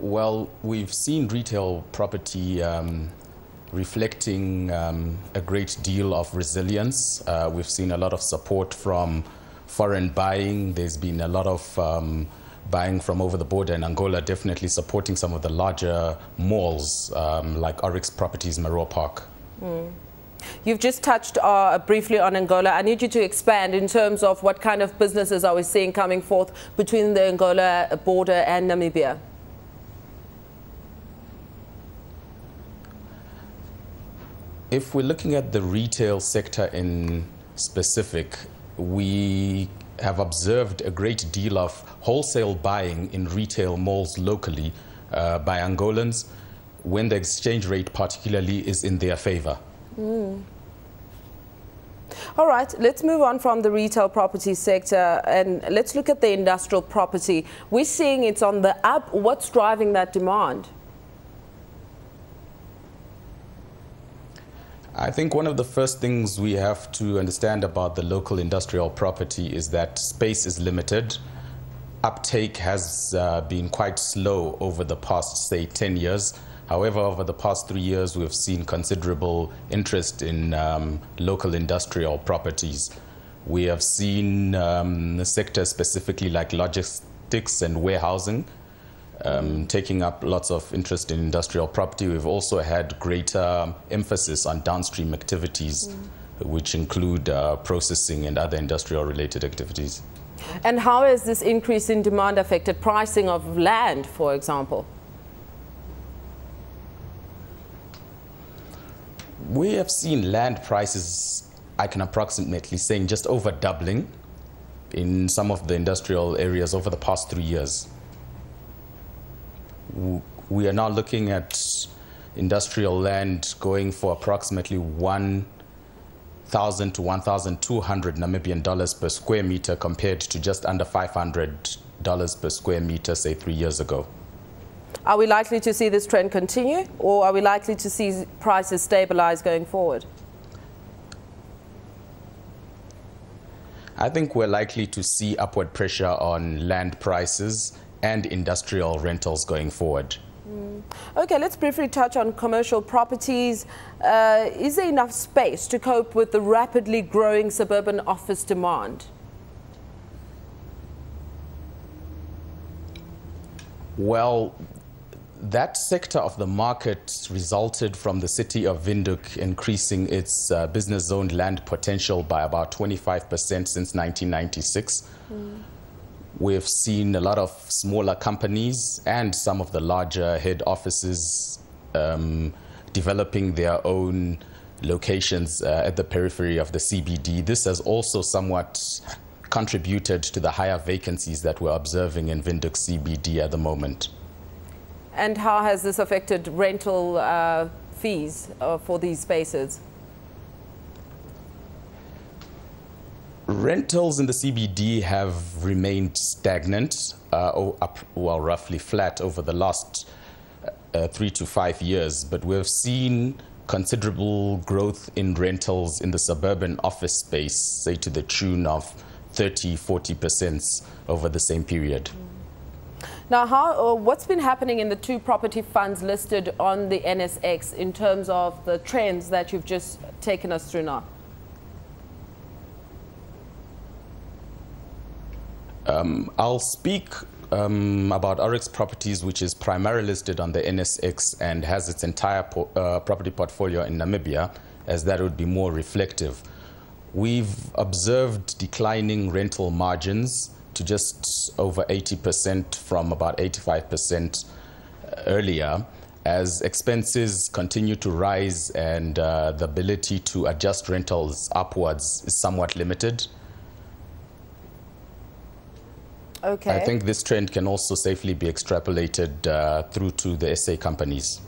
Well, we've seen retail property reflecting a great deal of resilience. We've seen a lot of support from foreign buying. There's been a lot of buying from over the border in Angola, definitely supporting some of the larger malls like Oryx Properties, Maroa Park. You've just touched briefly on Angola. I need you to expand in terms of what kind of businesses are we seeing coming forth between the Angola border and Namibia? If we're looking at the retail sector in specific, we have observed a great deal of wholesale buying in retail malls locally by Angolans when the exchange rate particularly is in their favor. All right, let's move on from the retail property sector and let's look at the industrial property. We're seeing it's on the up. What's driving that demand? I think one of the first things we have to understand about the local industrial property is that space is limited. Uptake has been quite slow over the past, say, 10 years. However, over the past 3 years, we've seen considerable interest in local industrial properties. We have seen the sector specifically like logistics and warehousing taking up lots of interest in industrial property. We've also had greater emphasis on downstream activities, which include processing and other industrial related activities. And how has this increase in demand affected pricing of land, for example? We have seen land prices, I can approximately say, just over doubling in some of the industrial areas over the past 3 years. We are now looking at industrial land going for approximately 1,000 to 1,200 Namibian dollars per square meter compared to just under $500 per square meter, say 3 years ago. Are we likely to see this trend continue, or are we likely to see prices stabilize going forward? I think we're likely to see upward pressure on land prices and industrial rentals going forward. Okay, let's briefly touch on commercial properties. Is there enough space to cope with the rapidly growing suburban office demand? Well, that sector of the market resulted from the city of Windhoek increasing its business zoned land potential by about 25% since 1996. We've seen a lot of smaller companies and some of the larger head offices developing their own locations at the periphery of the CBD. This has also somewhat contributed to the higher vacancies that we're observing in Windhoek CBD at the moment. And how has this affected rental fees for these spaces? Rentals in the CBD have remained stagnant, roughly flat over the last 3 to 5 years, but we've seen considerable growth in rentals in the suburban office space, say to the tune of 30–40% over the same period. Now, what's been happening in the two property funds listed on the NSX in terms of the trends that you've just taken us through now? I'll speak about Oryx Properties, which is primarily listed on the NSX and has its entire property portfolio in Namibia, as that would be more reflective. We've observed declining rental margins to just over 80% from about 85% earlier, as expenses continue to rise and the ability to adjust rentals upwards is somewhat limited. Okay. I think this trend can also safely be extrapolated through to the SA companies.